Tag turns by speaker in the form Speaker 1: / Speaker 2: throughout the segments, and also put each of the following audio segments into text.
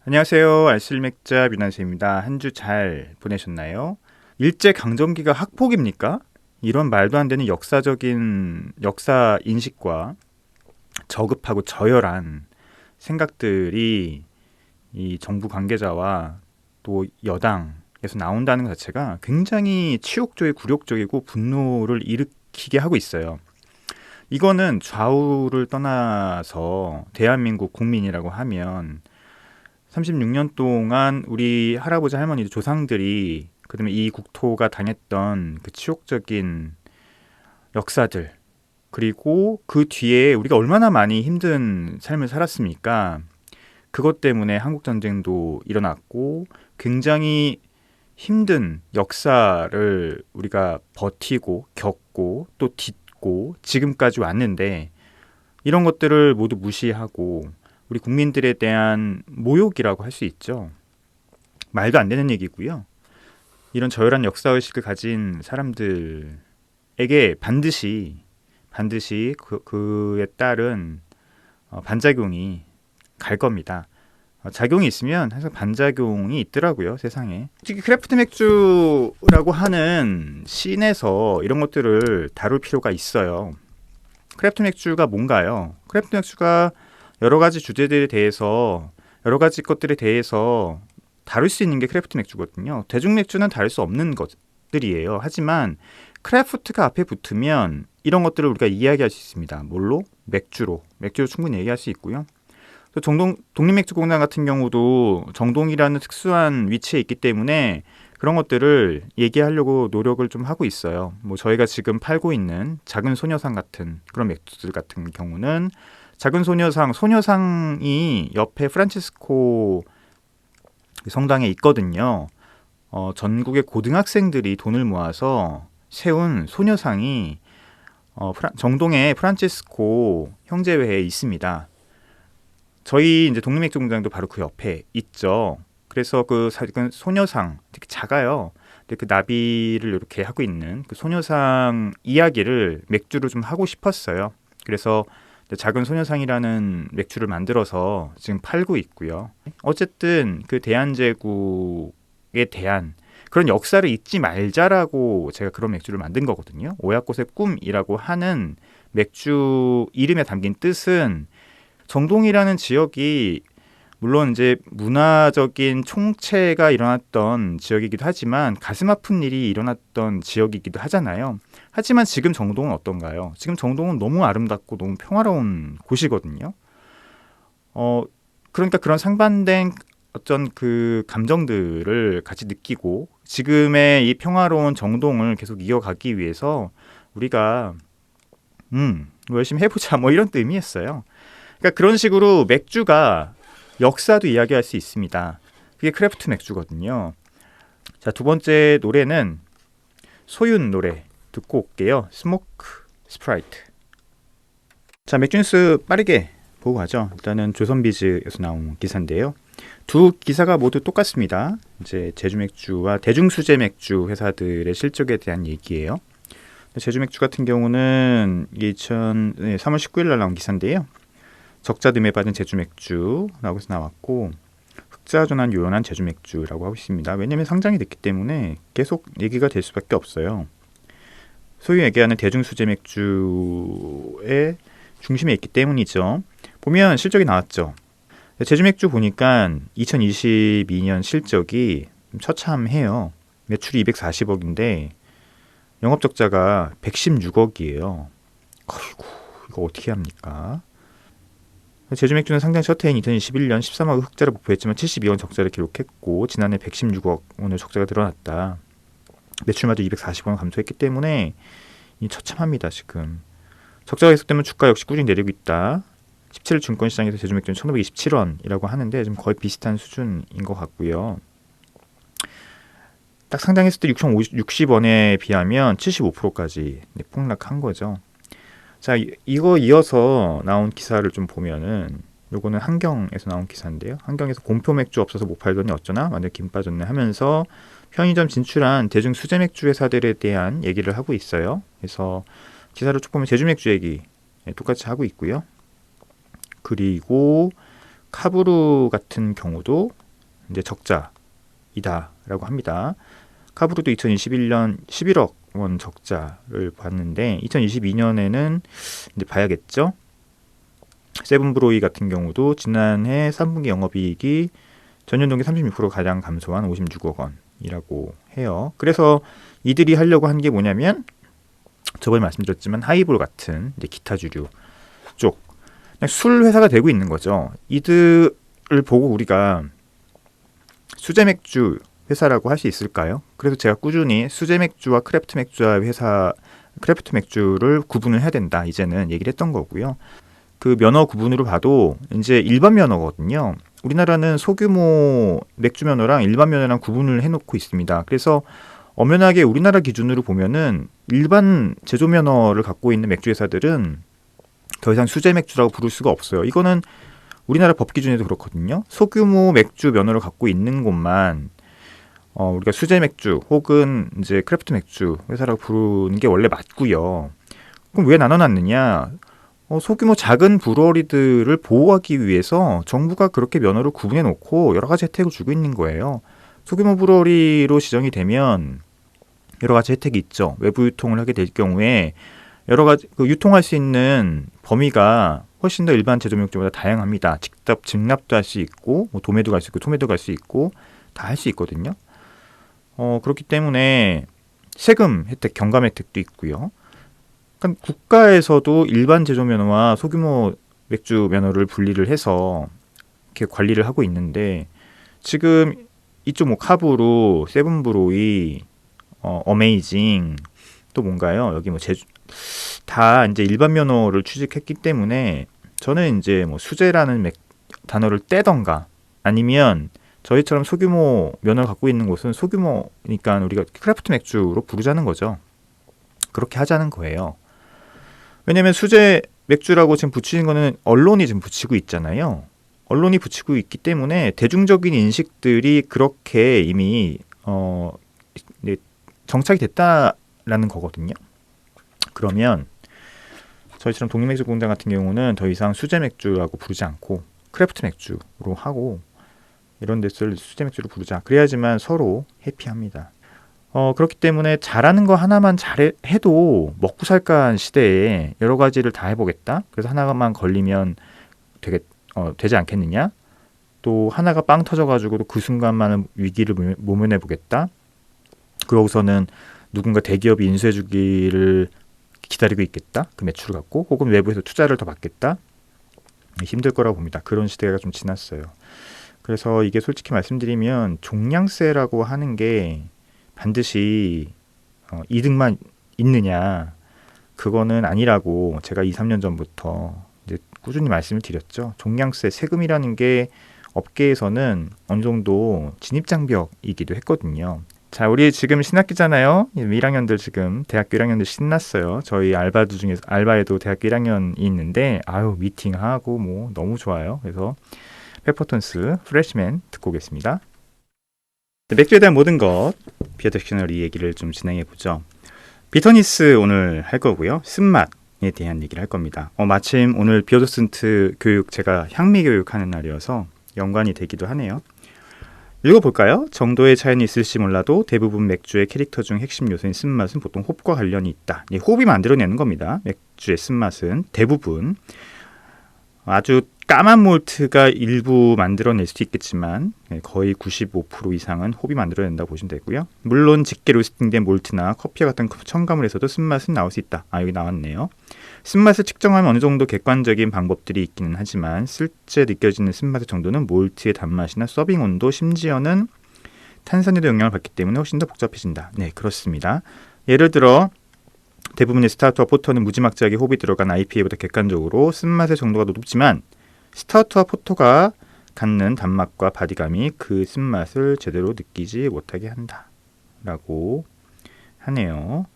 Speaker 1: 안녕하세요. 알쓸맥자 류난세입니다. 한 주 잘 보내셨나요? 일제강점기가 학폭입니까? 이런 말도 안 되는 역사 인식과 저급하고 저열한 생각들이 이 정부 관계자와 또 여당에서 나온다는 것 자체가 굉장히 치욕적이고 굴욕적이고 분노를 일으키게 하고 있어요. 이거는 좌우를 떠나서 대한민국 국민이라고 하면 36년 동안 우리 할아버지 할머니 조상들이 그다음에 이 국토가 당했던 그 치욕적인 역사들, 그리고 그 뒤에 우리가 얼마나 많이 힘든 삶을 살았습니까? 그것 때문에 한국 전쟁도 일어났고 굉장히 힘든 역사를 우리가 버티고 겪고 또 딛고 지금까지 왔는데, 이런 것들을 모두 무시하고 우리 국민들에 대한 모욕이라고 할 수 있죠. 말도 안 되는 얘기고요. 이런 저열한 역사의식을 가진 사람들에게 반드시 그에 따른 반작용이 갈 겁니다. 작용이 있으면 항상 반작용이 있더라고요, 세상에. 솔직히 크래프트 맥주라고 하는 씬에서 이런 것들을 다룰 필요가 있어요. 크래프트 맥주가 뭔가요? 크래프트 맥주가 여러 가지 주제들에 대해서, 여러 가지 것들에 대해서 다룰 수 있는 게 크래프트 맥주거든요. 대중 맥주는 다룰 수 없는 것들이에요. 하지만 크래프트가 앞에 붙으면 이런 것들을 우리가 이야기할 수 있습니다. 뭘로? 맥주로 충분히 얘기할 수 있고요. 또 독립맥주공단 같은 경우도 정동이라는 특수한 위치에 있기 때문에 그런 것들을 얘기하려고 노력을 좀 하고 있어요. 뭐 저희가 지금 팔고 있는 작은 소녀상 같은 그런 맥주들 같은 경우는, 작은 소녀상이 옆에 프란치스코 성당에 있거든요. 전국의 고등학생들이 돈을 모아서 세운 소녀상이 정동의 프란치스코 형제회에 있습니다. 저희 이제 독립맥주공장도 바로 그 옆에 있죠. 그래서 그 소녀상 되게 작아요. 근데 그 나비를 이렇게 하고 있는 그 소녀상 이야기를 맥주로 좀 하고 싶었어요. 그래서 작은 소녀상이라는 맥주를 만들어서 지금 팔고 있고요. 어쨌든 그 대한제국에 대한 그런 역사를 잊지 말자라고 제가 그런 맥주를 만든 거거든요. 오약꽃의 꿈이라고 하는 맥주 이름에 담긴 뜻은, 정동이라는 지역이 물론 이제 문화적인 총체가 일어났던 지역이기도 하지만 가슴 아픈 일이 일어났던 지역이기도 하잖아요. 하지만 지금 정동은 어떤가요? 지금 정동은 너무 아름답고 너무 평화로운 곳이거든요. 그러니까 그런 상반된 어떤 그 감정들을 같이 느끼고 지금의 이 평화로운 정동을 계속 이어가기 위해서 우리가 뭐 열심히 해보자, 뭐 이런 의미였어요. 그러니까 그런 식으로 맥주가 역사도 이야기할 수 있습니다. 그게 크래프트 맥주거든요. 자, 두 번째 노래는 소윤 노래 듣고 올게요. 스모크 스프라이트. 자, 맥주뉴스 빠르게 보고 가죠. 일단은 조선비즈에서 나온 기사인데요. 두 기사가 모두 똑같습니다. 이제 제주맥주와 대중수제맥주 회사들의 실적에 대한 얘기예요. 제주맥주 같은 경우는 3월 19일 날 나온 기사인데요. 적자됨에 빠진 제주맥주라고 해서 나왔고, 흑자전환 요연한 제주맥주라고 하고 있습니다. 왜냐하면 상장이 됐기 때문에 계속 얘기가 될 수밖에 없어요. 소위 얘기하는 대중수제 맥주의 중심에 있기 때문이죠. 보면 실적이 나왔죠. 제주맥주 보니까 2022년 실적이 좀 처참해요. 매출이 240억인데 영업적자가 116억이에요. 아이고, 이거 어떻게 합니까? 제주맥주는 상장 첫 해인 2021년 13억 흑자를 목표했지만 72억 적자를 기록했고, 지난해 116억, 오늘 적자가 드러났다. 매출마저 240원 감소했기 때문에 이 처참합니다. 지금 적자가 계속되면 주가 역시 꾸준히 내리고 있다. 17일 증권시장에서 제주맥주는 1527원이라고 하는데 좀 거의 비슷한 수준인 것 같고요. 딱 상장했을 때 6,060원에 비하면 75%까지 폭락한 거죠. 자, 이거 이어서 나온 기사를 좀 보면은, 요거는 한경에서 나온 기사인데요. 한경에서 공표 맥주 없어서 못 팔더니 어쩌나 완전 김 빠졌네 하면서 편의점 진출한 대중 수제 맥주 회사들에 대한 얘기를 하고 있어요. 그래서 기사를 쭉 보면 제주 맥주 얘기 똑같이 하고 있고요. 그리고 카브루 같은 경우도 이제 적자이다라고 합니다. 카브루도 2021년 11억 원 적자를 봤는데 2022년에는 이제 봐야겠죠. 세븐브로이 같은 경우도 지난해 3분기 영업이익이 전년 동기 36% 가량 감소한 56억 원이라고 해요. 그래서 이들이 하려고 한 게 뭐냐면 저번에 말씀드렸지만 하이볼 같은 이제 기타 주류 쪽 그냥 술 회사가 되고 있는 거죠. 이들을 보고 우리가 수제 맥주 회사라고 할 수 있을까요? 그래서 제가 꾸준히 수제 맥주와 크래프트 맥주와 크래프트 맥주를 구분을 해야 된다. 이제는 얘기를 했던 거고요. 그 면허 구분으로 봐도 이제 일반 면허거든요. 우리나라는 소규모 맥주 면허랑 일반 면허랑 구분을 해놓고 있습니다. 그래서 엄연하게 우리나라 기준으로 보면은 일반 제조 면허를 갖고 있는 맥주 회사들은 더 이상 수제 맥주라고 부를 수가 없어요. 이거는 우리나라 법 기준에도 그렇거든요. 소규모 맥주 면허를 갖고 있는 곳만 우리가 수제 맥주 혹은 이제 크래프트 맥주 회사라고 부르는 게 원래 맞고요. 그럼 왜 나눠놨느냐? 소규모 작은 브루어리들을 보호하기 위해서 정부가 그렇게 면허를 구분해 놓고 여러 가지 혜택을 주고 있는 거예요. 소규모 브루어리로 지정이 되면 여러 가지 혜택이 있죠. 외부 유통을 하게 될 경우에 여러 가지 유통할 수 있는 범위가 훨씬 더 일반 제조 맥주보다 다양합니다. 직접 증납도 할 수 있고, 뭐 도매도 갈 수 있고, 소매도 갈 수 있고, 다 할 수 있거든요. 그렇기 때문에 세금 혜택, 경감 혜택도 있고요. 그러니까 국가에서도 일반 제조 면허와 소규모 맥주 면허를 분리를 해서 이렇게 관리를 하고 있는데 지금 이쪽 뭐 카브루, 세븐브로이, 어메이징 또 뭔가요? 여기 뭐 다 이제 일반 면허를 취득했기 때문에 저는 이제 뭐 수제라는 단어를 떼던가 아니면 저희처럼 소규모 면허를 갖고 있는 곳은 소규모니까 우리가 크래프트 맥주로 부르자는 거죠. 그렇게 하자는 거예요. 왜냐면 수제 맥주라고 지금 붙이는 거는 언론이 지금 붙이고 있잖아요. 언론이 붙이고 있기 때문에 대중적인 인식들이 그렇게 이미 정착이 됐다라는 거거든요. 그러면 저희처럼 독립맥주 공장 같은 경우는 더 이상 수제 맥주라고 부르지 않고 크래프트 맥주로 하고 이런 데서 수제 맥주로 부르자. 그래야지만 서로 해피합니다. 그렇기 때문에 잘하는 거 하나만 잘해도 먹고 살까 시대에 여러 가지를 다 해보겠다. 그래서 하나만 걸리면 되지 않겠느냐. 또 하나가 빵 터져가지고도 그 순간만은 위기를 모면해보겠다. 그러고서는 누군가 대기업이 인수해주기를 기다리고 있겠다. 그 매출을 갖고 혹은 외부에서 투자를 더 받겠다. 힘들 거라고 봅니다. 그런 시대가 좀 지났어요. 그래서 이게 솔직히 말씀드리면 종량세라고 하는 게 반드시 이득만 있느냐 그거는 아니라고 제가 2-3년 전부터 이제 꾸준히 말씀을 드렸죠. 종량세 세금이라는 게 업계에서는 어느 정도 진입장벽이기도 했거든요. 자, 우리 지금 신학기잖아요. 1학년들 지금 대학교 1학년들 신났어요. 저희 알바들 중에서 알바에도 대학교 1학년이 있는데 미팅하고 뭐 너무 좋아요. 그래서 페퍼톤스 프레시맨 듣고 오겠습니다. 맥주에 대한 모든 것 비어 딕셔너리 얘기를 좀 진행해 보죠. 비터니스 오늘 할 거고요. 쓴맛에 대한 얘기를 할 겁니다. 마침 오늘 비어도슨트 교육 제가 향미 교육하는 날이어서 연관이 되기도 하네요. 읽어볼까요? 정도의 차이는 있을지 몰라도 대부분 맥주의 캐릭터 중 핵심 요소인 쓴맛은 보통 홉과 관련이 있다. 홉이 만들어내는 겁니다. 맥주의 쓴맛은 대부분 아주 까만 몰트가 일부 만들어낼 수도 있겠지만 거의 95% 이상은 홉이 만들어낸다고 보시면 되고요. 물론 직계 로스팅된 몰트나 커피와 같은 첨가물에서도 쓴맛은 나올 수 있다. 여기 나왔네요. 쓴맛을 측정하면 어느 정도 객관적인 방법들이 있기는 하지만 실제 느껴지는 쓴맛의 정도는 몰트의 단맛이나 서빙 온도, 심지어는 탄산에도 영향을 받기 때문에 훨씬 더 복잡해진다. 네, 그렇습니다. 예를 들어 대부분의 스타우트와 포터는 무지막지하게 홉이 들어간 IPA보다 객관적으로 쓴맛의 정도가 높지만 스타우트와 포터가 갖는 단맛과 바디감이 그 쓴맛을 제대로 느끼지 못하게 한다. 라고 하네요.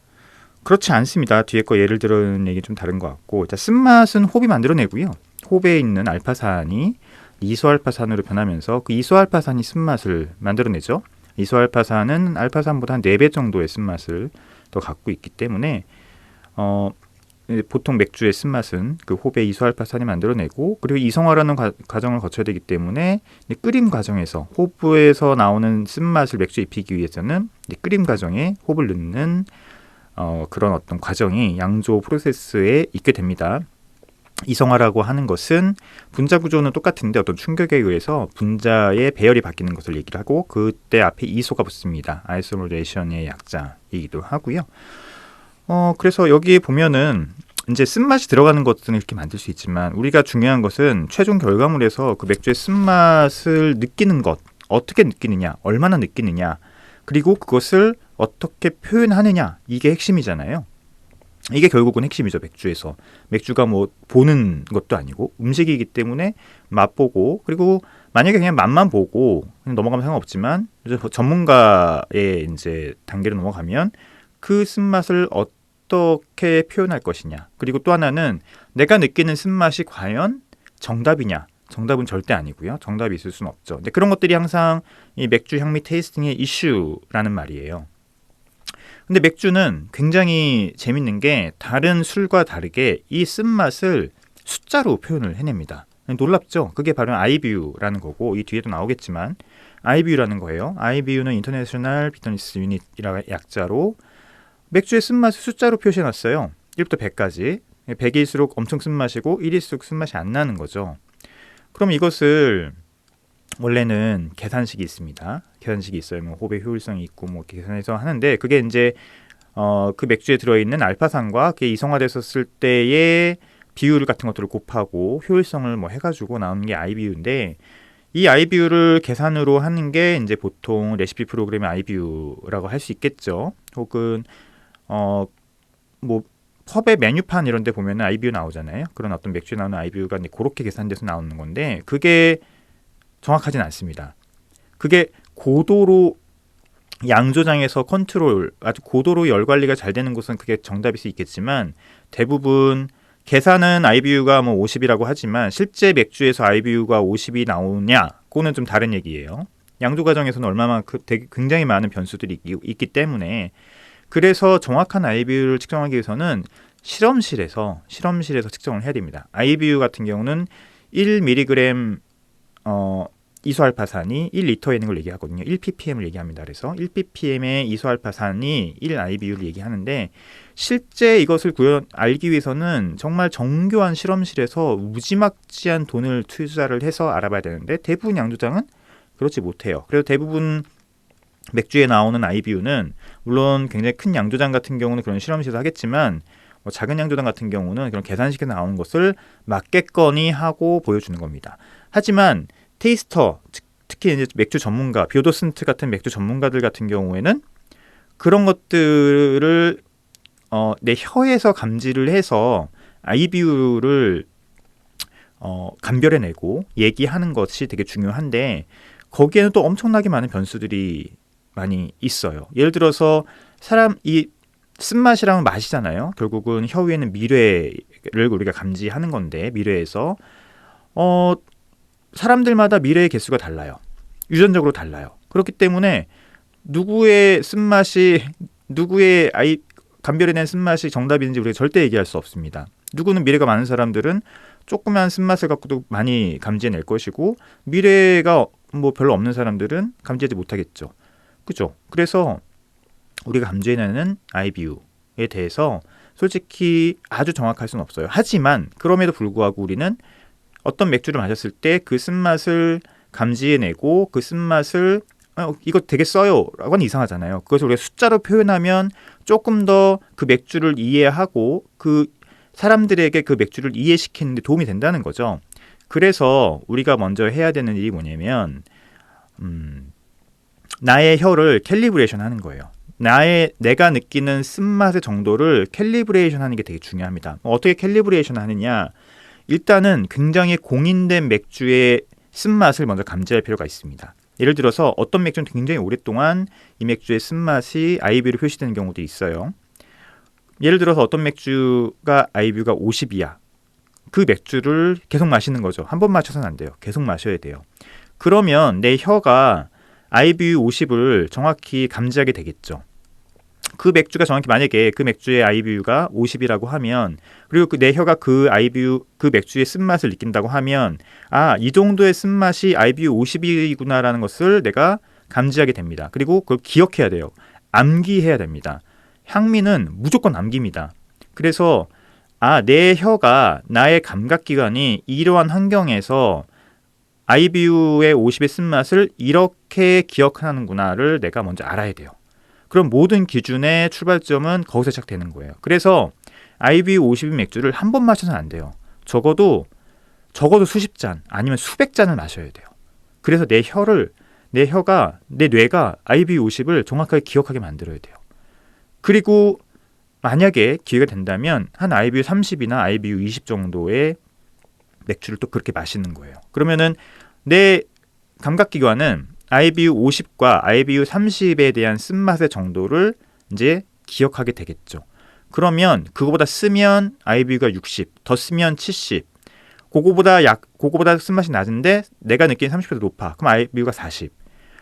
Speaker 1: 그렇지 않습니다. 뒤에 거 예를 들은 얘기 좀 다른 것 같고, 자, 쓴맛은 홉이 만들어내고요. 홉에 있는 알파산이 이소알파산으로 변하면서 그 이소알파산이 쓴맛을 만들어내죠. 이소알파산은 알파산보다 한 4배 정도의 쓴맛을 더 갖고 있기 때문에 보통 맥주의 쓴맛은 그 홉의 이소알파산이 만들어내고, 그리고 이성화라는 과정을 거쳐야 되기 때문에 끓임 과정에서 홉에서 나오는 쓴맛을 맥주에 입히기 위해서는 끓임 과정에 홉을 넣는 그런 어떤 과정이 양조 프로세스에 있게 됩니다. 이성화라고 하는 것은 분자 구조는 똑같은데 어떤 충격에 의해서 분자의 배열이 바뀌는 것을 얘기를 하고, 그때 앞에 이소가 붙습니다. 아이소레이션의 약자이기도 하고요. 그래서 여기 보면은 이제 쓴맛이 들어가는 것들은 이렇게 만들 수 있지만, 우리가 중요한 것은 최종 결과물에서 그 맥주의 쓴맛을 느끼는 것, 어떻게 느끼느냐, 얼마나 느끼느냐, 그리고 그것을 어떻게 표현하느냐, 이게 핵심이잖아요. 이게 결국은 핵심이죠. 맥주에서. 맥주가 뭐 보는 것도 아니고 음식이기 때문에 맛보고, 그리고 만약에 그냥 맛만 보고 그냥 넘어가면 상관없지만, 전문가의 이제 단계로 넘어가면 그 쓴맛을 어떻게 표현할 것이냐, 그리고 또 하나는 내가 느끼는 쓴맛이 과연 정답이냐. 정답은 절대 아니고요. 정답이 있을 수는 없죠. 근데 그런 것들이 항상 이 맥주 향미 테이스팅의 이슈라는 말이에요. 근데 맥주는 굉장히 재밌는 게 다른 술과 다르게 이 쓴맛을 숫자로 표현을 해냅니다. 놀랍죠? 그게 바로 IBU라는 거고, 이 뒤에도 나오겠지만 IBU라는 거예요. IBU는 인터내셔널 비터니스 유닛이라는 약자로 맥주의 쓴맛을 숫자로 표시해놨어요. 1부터 100까지. 100일수록 엄청 쓴맛이고 1일수록 쓴맛이 안 나는 거죠. 그럼 이것을 원래는 계산식이 있습니다. 계산식이 있어요. 뭐 홉의 효율성이 있고 뭐 계산해서 하는데, 그게 이제 그 맥주에 들어있는 알파산과 그게 이성화됐었을 때의 비율 같은 것들을 곱하고 효율성을 뭐 해가지고 나오는 게 IBU인데, 이 IBU를 계산으로 하는 게 이제 보통 레시피 프로그램의 IBU라고 할 수 있겠죠. 혹은 뭐 펍의 메뉴판 이런 데 보면 IBU 나오잖아요. 그런 어떤 맥주에 나오는 IBU가 그렇게 계산돼서 나오는 건데, 그게 정확하진 않습니다. 그게 고도로 양조장에서 컨트롤, 아주 고도로 열 관리가 잘 되는 곳은 그게 정답일 수 있겠지만, 대부분 계산은 IBU가 뭐 50이라고 하지만 실제 맥주에서 IBU가 50이 나오냐, 그거는 좀 다른 얘기예요. 양조 과정에서는 얼마만큼 되게 굉장히 많은 변수들이 있기 때문에, 그래서 정확한 IBU를 측정하기 위해서는 실험실에서 측정을 해야 됩니다. IBU 같은 경우는 1mg 이소알파산이 1리터에 있는 걸 얘기하거든요. 1ppm을 얘기합니다. 그래서 1ppm의 이소알파산이 1IBU를 얘기하는데, 실제 이것을 알기 위해서는 정말 정교한 실험실에서 무지막지한 돈을 투자를 해서 알아봐야 되는데, 대부분 양조장은 그렇지 못해요. 그래서 대부분 맥주에 나오는 IBU는 물론 굉장히 큰 양조장 같은 경우는 그런 실험실에서 하겠지만, 작은 양조장 같은 경우는 그런 계산식에 나오는 것을 맞겠거니 하고 보여주는 겁니다. 하지만 테이스터, 특히 이제 맥주 전문가, 뷰도슨트 같은 맥주 전문가들 같은 경우에는 그런 것들을 내 혀에서 감지를 해서 IBU를 감별해내고 얘기하는 것이 되게 중요한데, 거기에는 또 엄청나게 많은 변수들이 많이 있어요. 예를 들어서 이 쓴맛이랑은 맛이잖아요. 결국은 혀 위에는 미뢰를 우리가 감지하는 건데, 미뢰에서 사람들마다 미뢰의 개수가 달라요. 유전적으로 달라요. 그렇기 때문에 누구의 감별해낸 쓴맛이 정답인지 우리가 절대 얘기할 수 없습니다. 누구는 미뢰가 많은 사람들은 조그만 쓴맛을 갖고도 많이 감지해낼 것이고, 미뢰가 뭐 별로 없는 사람들은 감지하지 못하겠죠. 그죠? 그래서 우리가 감지해내는 IBU에 대해서 솔직히 아주 정확할 수는 없어요. 하지만 그럼에도 불구하고 우리는 어떤 맥주를 마셨을 때 그 쓴맛을 감지해내고, 그 쓴맛을 이거 되게 써요 라고 하면 이상하잖아요. 그것을 우리가 숫자로 표현하면 조금 더 그 맥주를 이해하고 그 사람들에게 그 맥주를 이해시키는 데 도움이 된다는 거죠. 그래서 우리가 먼저 해야 되는 일이 뭐냐면 나의 혀를 캘리브레이션 하는 거예요. 내가 느끼는 쓴맛의 정도를 캘리브레이션 하는 게 되게 중요합니다. 어떻게 캘리브레이션 하느냐, 일단은 굉장히 공인된 맥주의 쓴맛을 먼저 감지할 필요가 있습니다. 예를 들어서 어떤 맥주는 굉장히 오랫동안 이 맥주의 쓴맛이 IBU로 표시되는 경우도 있어요. 예를 들어서 어떤 맥주가 IBU가 50이야. 그 맥주를 계속 마시는 거죠. 한 번 마셔서는 안 돼요. 계속 마셔야 돼요. 그러면 내 혀가 IBU 50을 정확히 감지하게 되겠죠. 그 맥주가 정확히 만약에 그 맥주의 IBU가 50이라고 하면 그리고 내 혀가 그 IBU 그 맥주의 쓴맛을 느낀다고 하면 이 정도의 쓴맛이 IBU 50이구나라는 것을 내가 감지하게 됩니다. 그리고 그걸 기억해야 돼요. 암기해야 됩니다. 향미는 무조건 암기입니다. 그래서 내 혀가 나의 감각기관이 이러한 환경에서 IBU의 50의 쓴맛을 이렇게 기억하는구나를 내가 먼저 알아야 돼요. 그럼 모든 기준의 출발점은 거기서 시작되는 거예요. 그래서 IBU 50인 맥주를 한 번 마셔서는 안 돼요. 적어도 수십 잔 아니면 수백 잔을 마셔야 돼요. 그래서 내 뇌가 IBU 50을 정확하게 기억하게 만들어야 돼요. 그리고 만약에 기회가 된다면 한 IBU 30이나 IBU 20 정도의 맥주를 또 그렇게 마시는 거예요. 그러면은 내 감각기관은 IBU 50과 IBU 30에 대한 쓴맛의 정도를 이제 기억하게 되겠죠. 그러면 그거보다 쓰면 IBU가 60, 더 쓰면 70. 그거보다 쓴맛이 낮은데 내가 느끼는 30보다 높아. 그럼 IBU가 40.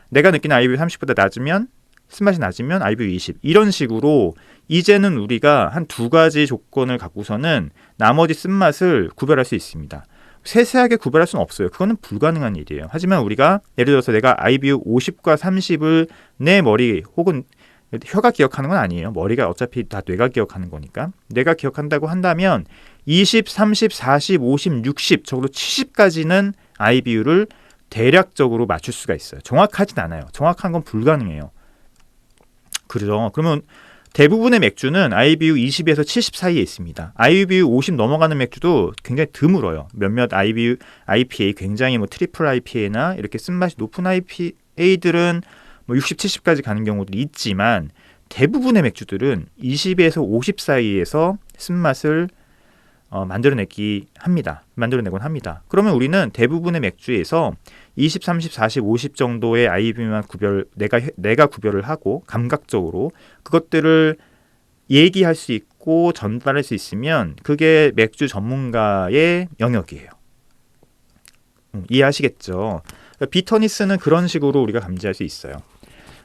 Speaker 1: 내가 느끼는 IBU 30보다 낮으면 쓴맛이 낮으면 IBU 20. 이런 식으로 이제는 우리가 한 두 가지 조건을 갖고서는 나머지 쓴맛을 구별할 수 있습니다. 세세하게 구별할 수는 없어요. 그거는 불가능한 일이에요. 하지만 우리가 예를 들어서 내가 IBU 50과 30을 내 머리 혹은 혀가 기억하는 건 아니에요. 머리가 어차피 다 뇌가 기억하는 거니까. 내가 기억한다고 한다면 20, 30, 40, 50, 60 적어도 70까지는 IBU를 대략적으로 맞출 수가 있어요. 정확하진 않아요. 정확한 건 불가능해요. 그죠? 그러면 대부분의 맥주는 IBU 20에서 70 사이에 있습니다. IBU 50 넘어가는 맥주도 굉장히 드물어요. 몇몇 IPA 굉장히 트리플 IPA나 이렇게 쓴맛이 높은 IPA들은 60, 70까지 가는 경우도 있지만 대부분의 맥주들은 20에서 50 사이에서 쓴맛을 만들어내곤 합니다. 그러면 우리는 대부분의 맥주에서 20, 30, 40, 50 정도의 IBU만 내가 구별을 하고 감각적으로 그것들을 얘기할 수 있고 전달할 수 있으면 그게 맥주 전문가의 영역이에요. 이해하시겠죠? 비터니스는 그런 식으로 우리가 감지할 수 있어요.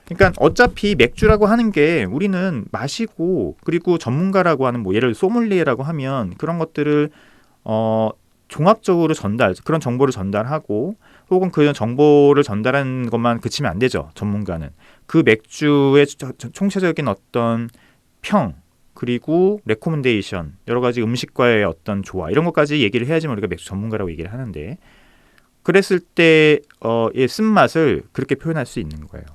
Speaker 1: 그러니까 어차피 맥주라고 하는 게 우리는 마시고 그리고 전문가라고 하는 예를 들어 소믈리에라고 하면 그런 것들을 종합적으로 그런 정보를 전달하고 혹은 그 정보를 전달하는 것만 그치면 안 되죠. 전문가는 그 맥주의 총체적인 어떤 평 그리고 레코멘데이션 여러 가지 음식과의 어떤 조화 이런 것까지 얘기를 해야지만 우리가 맥주 전문가라고 얘기를 하는데 그랬을 때의 쓴맛을 그렇게 표현할 수 있는 거예요.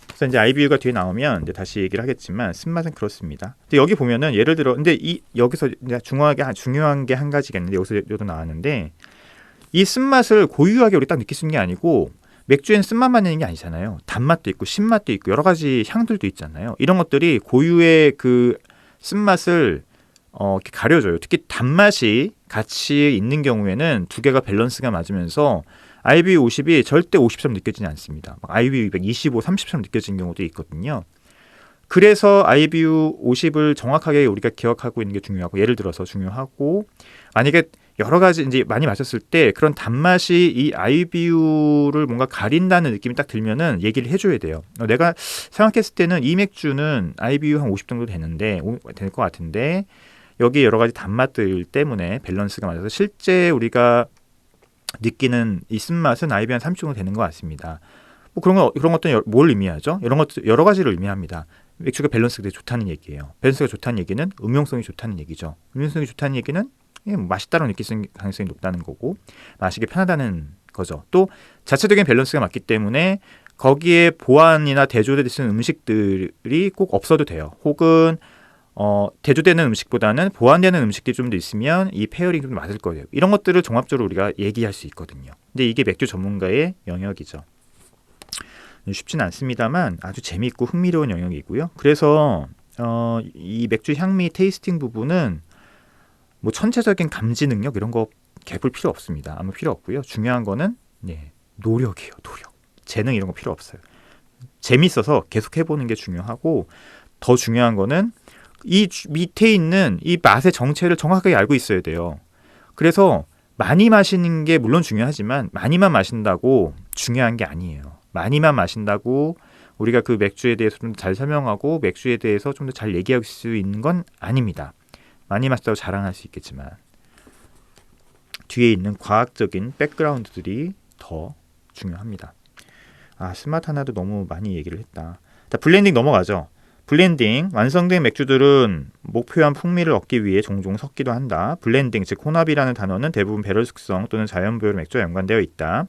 Speaker 1: 그래서 이제 IBU가 뒤에 나오면 이제 다시 얘기를 하겠지만 쓴맛은 그렇습니다. 근데 여기 보면은 예를 들어 근데 여기서 이제 중요한 게 한 가지가 있는데 여기도 나왔는데 이 쓴맛을 고유하게 우리 딱 느낄 수 있는 게 아니고 맥주에는 쓴맛만 있는 게 아니잖아요. 단맛도 있고 신맛도 있고 여러 가지 향들도 있잖아요. 이런 것들이 고유의 그 쓴맛을 이렇게 가려줘요. 특히 단맛이 같이 있는 경우에는 두 개가 밸런스가 맞으면서 IBU 50이 절대 50처럼 느껴지지 않습니다. IBU 25, 30처럼 느껴지는 경우도 있거든요. 그래서 IBU 50을 정확하게 우리가 기억하고 있는 게 중요하고 예를 들어서 중요하고 만약에 여러 가지 이제 많이 마셨을 때 그런 단맛이 이 IBU를 뭔가 가린다는 느낌이 딱 들면은 얘기를 해줘야 돼요. 내가 생각했을 때는 이 맥주는 IBU 한 50 정도 될 것 같은데 여기 여러 가지 단맛들 때문에 밸런스가 맞아서 실제 우리가 느끼는 이 쓴맛은 IBU 한 30 정도 되는 것 같습니다. 그런 것들은 뭘 의미하죠? 이런 것들 여러 가지를 의미합니다. 맥주가 밸런스가 되게 좋다는 얘기예요. 밸런스가 좋다는 얘기는 음용성이 좋다는 얘기죠. 음용성이 좋다는 얘기는 맛있다고 느낄 가능성이 높다는 거고 마시기 편하다는 거죠. 또 자체적인 밸런스가 맞기 때문에 거기에 보완이나 대조될 수 있는 음식들이 꼭 없어도 돼요. 혹은 대조되는 음식보다는 보완되는 음식들이 좀 더 있으면 이 페어링이 좀 맞을 거예요. 이런 것들을 종합적으로 우리가 얘기할 수 있거든요. 근데 이게 맥주 전문가의 영역이죠. 쉽지는 않습니다만 아주 재미있고 흥미로운 영역이고요. 그래서 이 맥주 향미 테이스팅 부분은 전체적인 감지 능력 이런 거 개볼 필요 없습니다. 아무 필요 없고요. 중요한 거는 노력이에요. 노력. 재능 이런 거 필요 없어요. 재밌어서 계속 해보는 게 중요하고 더 중요한 거는 이 밑에 있는 이 맛의 정체를 정확하게 알고 있어야 돼요. 그래서 많이 마시는 게 물론 중요하지만 많이만 마신다고 중요한 게 아니에요. 많이만 마신다고 우리가 그 맥주에 대해서 좀 더 잘 설명하고 맥주에 대해서 좀 더 잘 얘기할 수 있는 건 아닙니다. 많이 마셨다고 자랑할 수 있겠지만 뒤에 있는 과학적인 백그라운드들이 더 중요합니다. 스마트 하나도 너무 많이 얘기를 했다. 자, 블렌딩 넘어가죠. 블렌딩, 완성된 맥주들은 목표한 풍미를 얻기 위해 종종 섞기도 한다. 블렌딩, 즉 혼합이라는 단어는 대부분 배럴 숙성 또는 자연 보열 맥주와 연관되어 있다.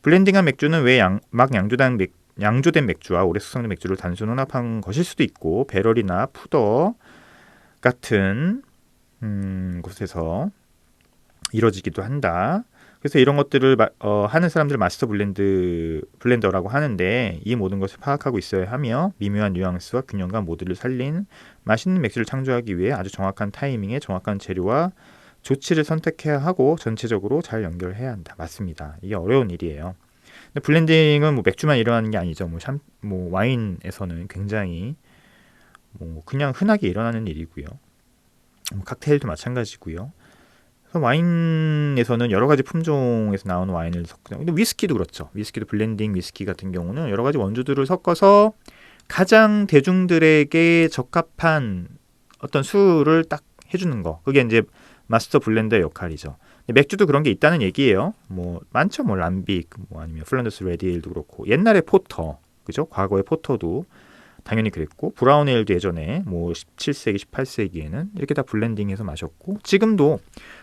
Speaker 1: 블렌딩한 맥주는 왜 막 양조된 맥주와 오래 숙성된 맥주를 단순 혼합한 것일 수도 있고, 배럴이나 푸더 같은 곳에서 이루어지기도 한다. 그래서 이런 것들을 하는 사람들을 마스터 블렌더라고 하는데, 이 모든 것을 파악하고 있어야 하며 미묘한 뉘앙스와 균형감 모두를 살린 맛있는 맥주를 창조하기 위해 아주 정확한 타이밍에 정확한 재료와 조치를 선택해야 하고 전체적으로 잘 연결해야 한다. 맞습니다. 이게 어려운 일이에요. 근데 블렌딩은 뭐 맥주만 일어나는 게 아니죠. 뭐 와인에서는 굉장히 뭐 그냥 흔하게 일어나는 일이고요. 칵테일도 마찬가지고요. 그래서 와인에서는 여러 가지 품종에서 나오는 와인을 섞죠. 근데 위스키도 그렇죠. 위스키도 블렌딩 위스키 같은 경우는 여러 가지 원주들을 섞어서 가장 대중들에게 적합한 어떤 술을 딱 해주는 거. 그게 이제 마스터 블렌더의 역할이죠. 맥주도 그런 게 있다는 얘기예요. 뭐 많죠. 뭐 람빅, 뭐 아니면 플란더스 레드에일도 그렇고, 옛날에 포터, 그죠? 과거의 포터도 당연히 그랬고, 브라운 에일도 예전에 뭐 17세기, 18세기에는 이렇게 다 블렌딩해서 마셨고, 지금도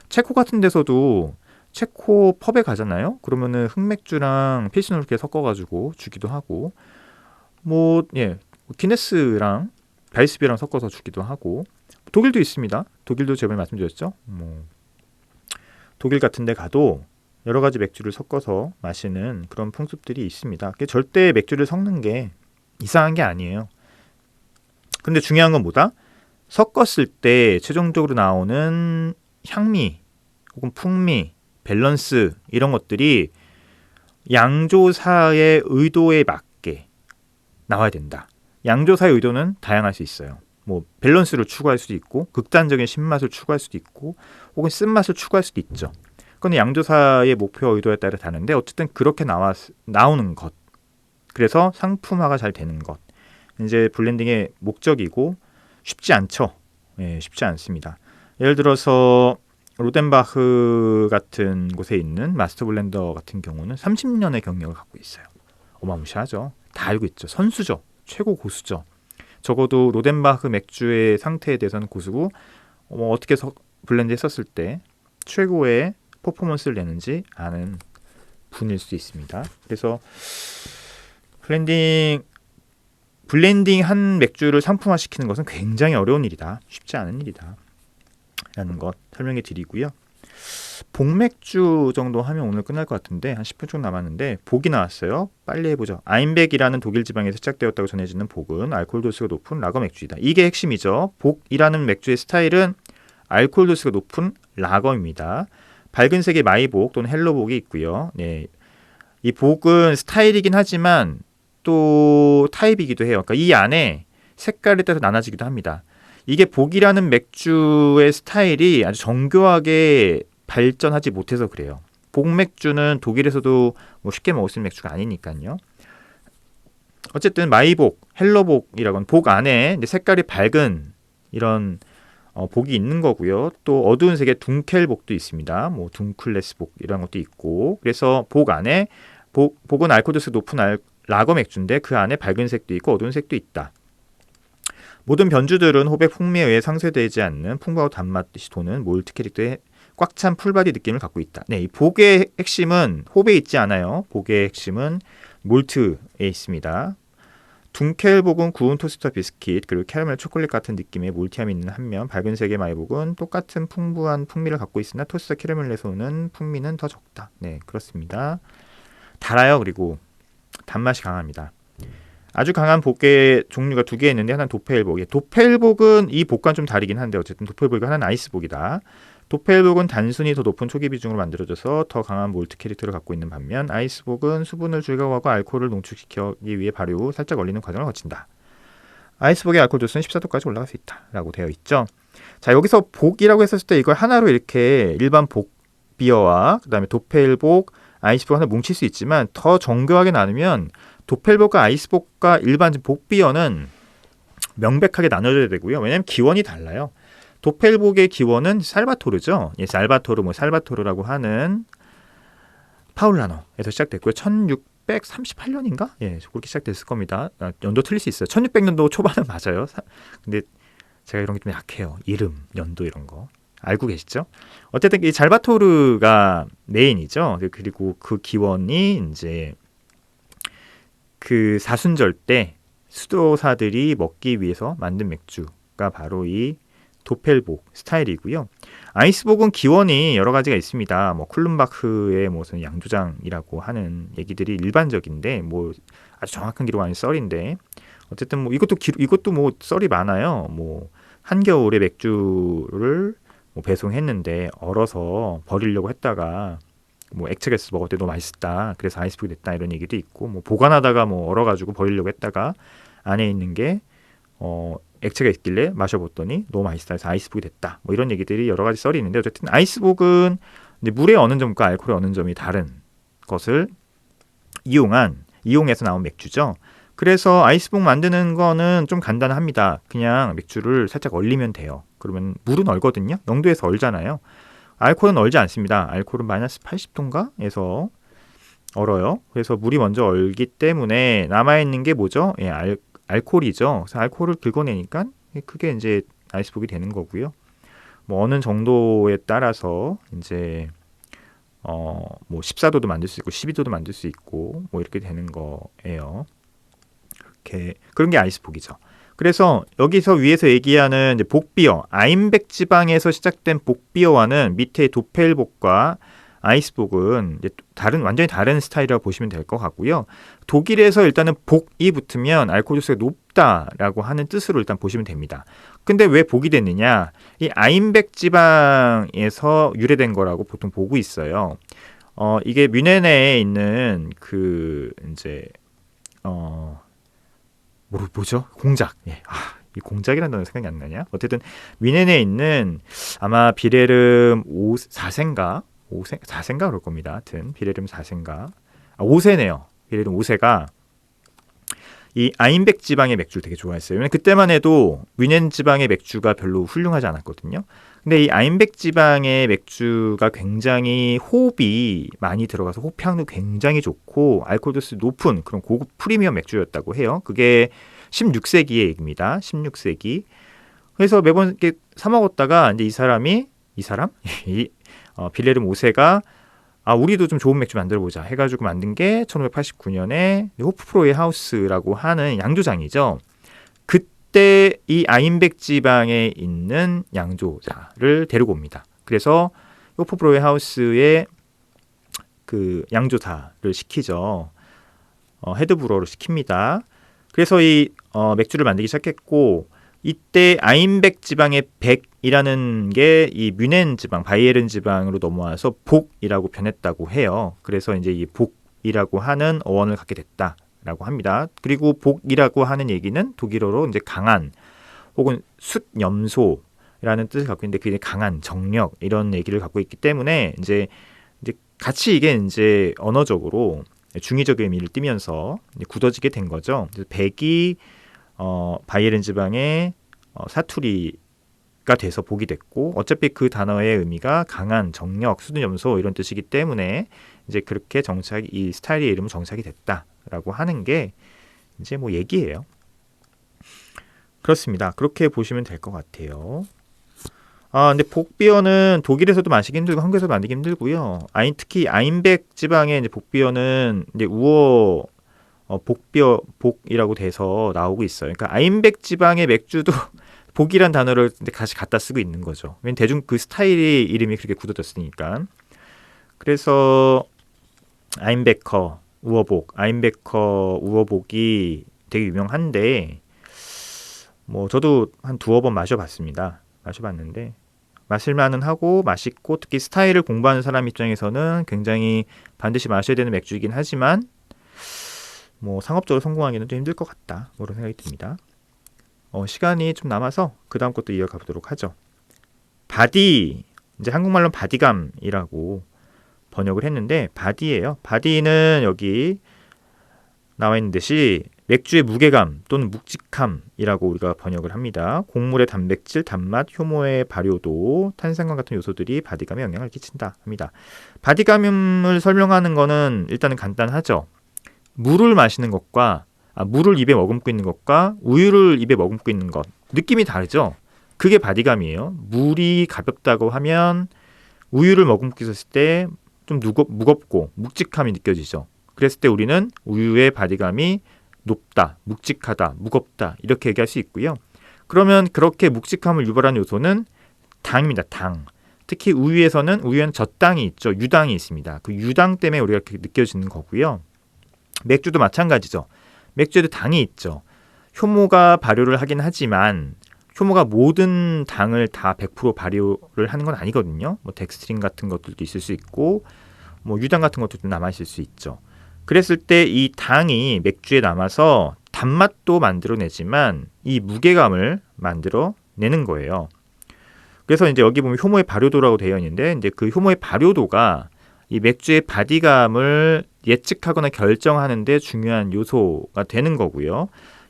Speaker 1: 체코 같은 데서도 체코 펍에 가잖아요. 그러면은 흑맥주랑 필스너를 이렇게 섞어가지고 주기도 하고, 뭐 기네스랑 바이스비랑 섞어서 주기도 하고, 독일도 있습니다. 독일도 제발 말씀드렸죠. 뭐 독일 같은 데 가도 여러 가지 맥주를 섞어서 마시는 그런 풍습들이 있습니다. 절대 맥주를 섞는 게 이상한 게 아니에요. 근데 중요한 건 뭐다? 섞었을 때 최종적으로 나오는 향미 혹은 풍미, 밸런스 이런 것들이 양조사의 의도에 맞게 나와야 된다. 양조사의 의도는 다양할 수 있어요. 뭐 밸런스를 추구할 수도 있고, 극단적인 신맛을 추구할 수도 있고, 혹은 쓴맛을 추구할 수도 있죠. 그건 양조사의 목표 의도에 따라 다른데, 어쨌든 그렇게 나오는 것, 그래서 상품화가 잘 되는 것, 이제 블렌딩의 목적이고, 쉽지 않죠. 쉽지 않습니다. 예를 들어서 로덴바흐 같은 곳에 있는 마스터 블렌더 같은 경우는 30년의 경력을 갖고 있어요. 어마무시하죠. 다 알고 있죠. 선수죠. 최고 고수죠. 적어도 로덴바흐 맥주의 상태에 대해서는 고수고, 어떻게 블렌드 했었을 때 최고의 퍼포먼스를 내는지 아는 분일 수 있습니다. 그래서 블렌딩한 맥주를 상품화시키는 것은 굉장히 어려운 일이다. 쉽지 않은 일이다. 라는 것 설명해 드리고요. 복맥주 정도 하면 오늘 끝날 것 같은데, 한 10분 정도 남았는데 복이 나왔어요. 빨리 해보죠. 아인백이라는 독일 지방에서 시작되었다고 전해지는 복은 알코올 도수가 높은 라거 맥주이다. 이게 핵심이죠. 복이라는 맥주의 스타일은 알코올 도수가 높은 라거입니다. 밝은 색의 마이복 또는 헬로복이 있고요. 이 복은 스타일이긴 하지만 또 타입이기도 해요. 그러니까 이 안에 색깔에 따라서 나눠지기도 합니다. 이게 복이라는 맥주의 스타일이 아주 정교하게 발전하지 못해서 그래요. 복맥주는 독일에서도 뭐 쉽게 먹을 수 있는 맥주가 아니니까요. 어쨌든 마이복, 헬로복이라고 하는 복 안에 색깔이 밝은 이런 복이 있는 거고요. 또 어두운 색의 둥켈복도 있습니다. 뭐 둥클레스복 이런 것도 있고, 그래서 복 안에 복은 알코올 도수가 높은 라거 맥주인데 그 안에 밝은 색도 있고 어두운 색도 있다. 모든 변주들은 호배 풍미에 의해 상쇄되지 않는 풍부하고 단맛이 도는 몰트 캐릭터의 꽉 찬 풀바디 느낌을 갖고 있다. 이 복의 핵심은 호배에 있지 않아요. 복의 핵심은 몰트에 있습니다. 둥켈복은 구운 토스트와 비스킷 그리고 캐러멜 초콜릿 같은 느낌의 몰티함이 있는 한면, 밝은 색의 마이복은 똑같은 풍부한 풍미를 갖고 있으나 토스트와 캐러멜에서 오는 풍미는 더 적다. 그렇습니다. 달아요. 그리고 단맛이 강합니다. 아주 강한 복의 종류가 두 개 있는데, 하나는 도펠복. 도펠복은 이 복과는 좀 다르긴 한데 어쨌든 도펠복이 하나는 아이스복이다. 도펠복은 단순히 더 높은 초기 비중으로 만들어져서 더 강한 몰트 캐릭터를 갖고 있는 반면, 아이스복은 수분을 줄여가고 알코올을 농축시키기 위해 발효 후 살짝 얼리는 과정을 거친다. 아이스복의 알코올 도수는 14도까지 올라갈 수 있다 라고 되어 있죠. 자, 여기서 복이라고 했었을 때 이걸 하나로 이렇게 일반 복 비어와 그 다음에 도펠복, 아이스복 하나 뭉칠 수 있지만 더 정교하게 나누면 도펠보가 아이스복과 일반 복비어는 명백하게 나눠져야 되고요. 왜냐하면 기원이 달라요. 도펠복의 기원은 살바토르죠. 예, 살바토르라고 하는 파울라노에서 시작됐고요. 1638년인가? 예, 그렇게 시작됐을 겁니다. 연도 틀릴 수 있어요. 1600년도 초반은 맞아요. 근데 제가 이런 게 좀 약해요. 이름, 연도 이런 거. 알고 계시죠? 어쨌든 이 살바토르가 메인이죠. 그리고 그 기원이 이제 그 사순절 때 수도사들이 먹기 위해서 만든 맥주가 바로 이 도펠복 스타일이고요. 아이스복은 기원이 여러 가지가 있습니다. 뭐 쿨른바흐의 무슨 양조장이라고 하는 얘기들이 일반적인데 뭐 아주 정확한 기록 아닌 썰인데 어쨌든 뭐 이것도 뭐 썰이 많아요. 뭐 한겨울에 맥주를 뭐 배송했는데 얼어서 버리려고 했다가 뭐 액체가있어서 먹을 때 너무 맛있다. 그래서 아이스복이 됐다 이런 얘기도 있고 뭐 보관하다가 뭐 얼어가지고 버리려고 했다가 안에 있는 게 액체가 있길래 마셔봤더니 너무 맛있다 해서 아이스복이 됐다. 뭐 이런 얘기들이 여러 가지 썰이 있는데 어쨌든 아이스복은 물의 어는 점과 알코올의 어는 점이 다른 것을 이용해서 나온 맥주죠. 그래서 아이스복 만드는 거는 좀 간단합니다. 그냥 맥주를 살짝 얼리면 돼요. 그러면 물은 얼거든요. 0도에서 얼잖아요. 알코올은 얼지 않습니다. 알코올은 마이너스 80도인가에서 얼어요. 그래서 물이 먼저 얼기 때문에 남아있는 게 뭐죠? 예, 알코올이죠. 그래서 알코올을 긁어내니까 그게 이제 아이스복이 되는 거고요. 뭐 어느 정도에 따라서 이제 뭐 14도도 만들 수 있고 12도도 만들 수 있고 뭐 이렇게 되는 거예요. 그런 게 아이스복이죠. 그래서 여기서 위에서 얘기하는 이제 복비어, 아임백 지방에서 시작된 복비어와는 밑에 도펠복과 아이스복은 이제 완전히 다른 스타일이라고 보시면 될 것 같고요. 독일에서 일단은 복이 붙으면 알코올 도수가 높다라고 하는 뜻으로 일단 보시면 됩니다. 근데 왜 복이 됐느냐? 이 아임백 지방에서 유래된 거라고 보통 보고 있어요. 이게 뮌헨에 있는 그 이제 뭐죠? 공작. 예. 이 공작이라는 단어 생각이 안 나냐? 어쨌든 뮌헨에 있는 아마 비레름 4세인가? 4세인가 그럴 겁니다. 하여튼 비레름 4세인가? 5세네요. 비레름 5세가 이 아임백 지방의 맥주를 되게 좋아했어요. 왜냐면 그때만 해도 뮌헨 지방의 맥주가 별로 훌륭하지 않았거든요. 근데 이 아임백 지방의 맥주가 굉장히 호흡이 많이 들어가서 호평도 굉장히 좋고 알코올 도수 높은 그런 고급 프리미엄 맥주였다고 해요. 그게 16세기의 얘기입니다. 16세기. 그래서 매번 이렇게 사 먹었다가 이제 이 사람 빌레름 5세가 우리도 좀 좋은 맥주 만들어 보자 해가지고 만든 게 1589년에 호프프로의 하우스라고 하는 양조장이죠. 그때 이 아임백 지방에 있는 양조자를 데리고 옵니다. 그래서 호프프로의 하우스에 그 양조사를 시키죠. 헤드브로를 시킵니다. 그래서 이 맥주를 만들기 시작했고 이때 아임백 지방의 백이라는 게 이 뮌헨 지방, 바이에른 지방으로 넘어와서 복이라고 변했다고 해요. 그래서 이제 이 복이라고 하는 어원을 갖게 됐다라고 합니다. 그리고 복이라고 하는 얘기는 독일어로 이제 강한 혹은 숫염소라는 뜻을 갖고 있는데 그게 강한, 정력 이런 얘기를 갖고 있기 때문에 이제 같이 이게 이제 언어적으로 중의적 의미를 띠면서 굳어지게 된 거죠. 그래서 백이 바이에른 지방의 사투리가 돼서 복이 됐고 어차피 그 단어의 의미가 강한, 정력, 수둔염소 이런 뜻이기 때문에 이제 그렇게 이 스타일의 이름은 정착이 됐다라고 하는 게 이제 뭐 얘기예요. 그렇습니다. 그렇게 보시면 될 것 같아요. 근데 복비어는 독일에서도 마시기 힘들고 한국에서도 만들기 힘들고요. 특히 아임백 지방의 이제 복비어는 이제 우어 복이라고 돼서 나오고 있어요. 그러니까 아임백 지방의 맥주도 복이란 단어를 다시 갖다 쓰고 있는 거죠. 왜냐면 대중 그 스타일의 이름이 그렇게 굳어졌으니까. 그래서 아임베커 우어복이 되게 유명한데 뭐 저도 한 두어 번 마셔봤는데 마실만은 하고 맛있고 특히 스타일을 공부하는 사람 입장에서는 굉장히 반드시 마셔야 되는 맥주이긴 하지만 뭐 상업적으로 성공하기는 좀 힘들 것 같다. 그런 생각이 듭니다. 시간이 좀 남아서 그 다음 것도 이어가 보도록 하죠. 바디, 이제 한국말로 바디감이라고 번역을 했는데 바디예요. 바디는 여기 나와 있는 듯이 맥주의 무게감 또는 묵직함이라고 우리가 번역을 합니다. 곡물의 단백질, 단맛, 효모의 발효도, 탄산감 같은 요소들이 바디감에 영향을 끼친다 합니다. 바디감을 설명하는 거는 일단은 간단하죠. 물을 마시는 것과 물을 입에 머금고 있는 것과 우유를 입에 머금고 있는 것 느낌이 다르죠. 그게 바디감이에요. 물이 가볍다고 하면 우유를 머금고 있었을 때 좀 무겁고 묵직함이 느껴지죠. 그랬을 때 우리는 우유의 바디감이 높다, 묵직하다, 무겁다 이렇게 얘기할 수 있고요. 그러면 그렇게 묵직함을 유발하는 요소는 당입니다. 당. 특히 우유에는 젖당이 있죠. 유당이 있습니다. 그 유당 때문에 우리가 그렇게 느껴지는 거고요. 맥주도 마찬가지죠. 맥주에도 당이 있죠. 효모가 발효를 하긴 하지만 효모가 모든 당을 다 100% 발효를 하는 건 아니거든요. 뭐 덱스트린 같은 것들도 있을 수 있고 뭐 유당 같은 것들도 남아 있을 수 있죠. 그랬을 때 이 당이 맥주에 남아서 단맛도 만들어내지만 이 무게감을 만들어내는 거예요. 그래서 이제 여기 보면 효모의 발효도라고 되어 있는데 이제 그 효모의 발효도가 이 맥주의 바디감을 예측하거나 결정하는 데 중요한 요소가 되는 거고요.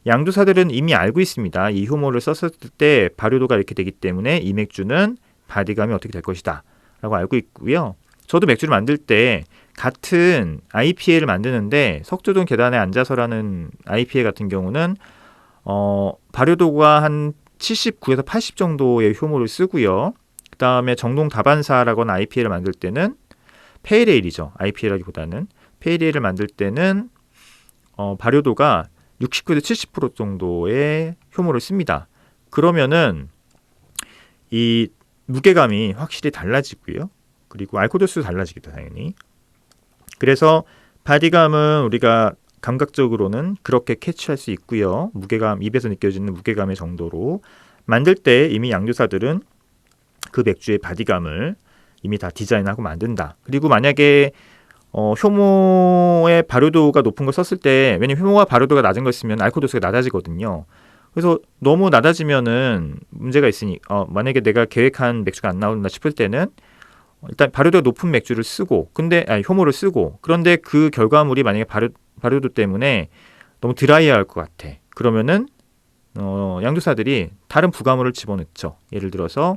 Speaker 1: 양조사들은 이미 알고 있습니다. 이 효모를 썼을 때 발효도가 이렇게 되기 때문에 이 맥주는 바디감이 어떻게 될 것이다 라고 알고 있고요. 저도 맥주를 만들 때 같은 IPA를 만드는데 석조동 계단에 앉아서라는 IPA 같은 경우는 발효도가 한 79에서 80 정도의 효모를 쓰고요. 그 다음에 정동 다반사라고 하는 IPA를 만들 때는 페일에일이죠. IPA라기보다는 페일에일을 만들 때는 발효도가 69에서 70% 정도의 효모를 씁니다. 그러면은 이 무게감이 확실히 달라지고요. 그리고 알코올 도수도 달라지겠다 당연히. 그래서 바디감은 우리가 감각적으로는 그렇게 캐치할 수 있고요. 무게감, 입에서 느껴지는 무게감의 정도로 만들 때 이미 양조사들은 그 맥주의 바디감을 이미 다 디자인하고 만든다. 그리고 만약에 효모의 발효도가 높은 걸 썼을 때, 왜냐면 효모가 발효도가 낮은 걸 쓰면 알코올 도수가 낮아지거든요. 그래서 너무 낮아지면은 문제가 있으니 만약에 내가 계획한 맥주가 안 나온다 싶을 때는 일단 발효도가 높은 맥주를 쓰고 효모를 쓰고 그런데 그 결과물이 만약에 발효도 때문에 너무 드라이할 것 같아. 그러면은 양조사들이 다른 부가물을 집어넣죠. 예를 들어서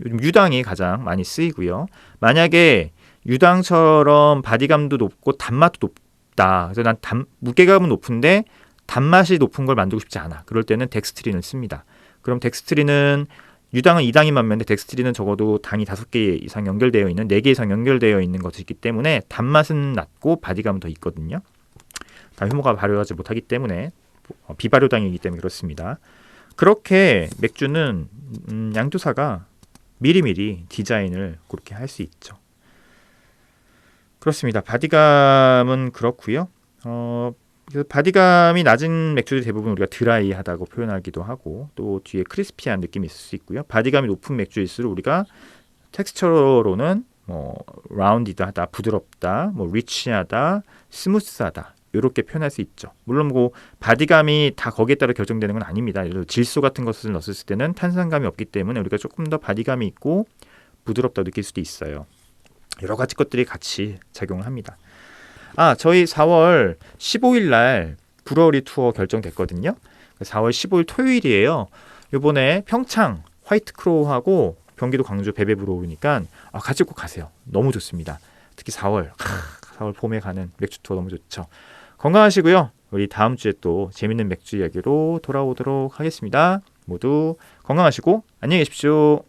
Speaker 1: 요즘 유당이 가장 많이 쓰이고요. 만약에 유당처럼 바디감도 높고 단맛도 높다. 그래서 난 무게감은 높은데 단맛이 높은 걸 만들고 싶지 않아. 그럴 때는 덱스트린을 씁니다. 그럼 덱스트린은 유당은 2당이 맞는데 덱스트린은 적어도 당이 5개 이상 연결되어 있는 4개 이상 연결되어 있는 것이기 때문에 단맛은 낮고 바디감은 더 있거든요. 다 효모가 발효하지 못하기 때문에 비발효당이기 때문에 그렇습니다. 그렇게 맥주는 양조사가 미리미리 디자인을 그렇게 할 수 있죠. 그렇습니다. 바디감은 그렇고요. 바디감이 낮은 맥주들 대부분 우리가 드라이하다고 표현하기도 하고 또 뒤에 크리스피한 느낌이 있을 수 있고요. 바디감이 높은 맥주일수록 우리가 텍스처로는 라운디드하다, 부드럽다, 리치하다, 스무스하다 이렇게 표현할 수 있죠. 물론 바디감이 다 거기에 따라 결정되는 건 아닙니다. 예를 들어 질소 같은 것을 넣었을 때는 탄산감이 없기 때문에 우리가 조금 더 바디감이 있고 부드럽다 느낄 수도 있어요. 여러 가지 것들이 같이 작용을 합니다. 저희 4월 15일 날 브루어리 투어 결정됐거든요. 4월 15일 토요일이에요. 이번에 평창 화이트 크로우하고 경기도 광주 베베브로 오니까 같이 꼭 가세요. 너무 좋습니다. 특히 4월 봄에 가는 맥주 투어 너무 좋죠. 건강하시고요. 우리 다음 주에 또 재밌는 맥주 이야기로 돌아오도록 하겠습니다. 모두 건강하시고 안녕히 계십시오.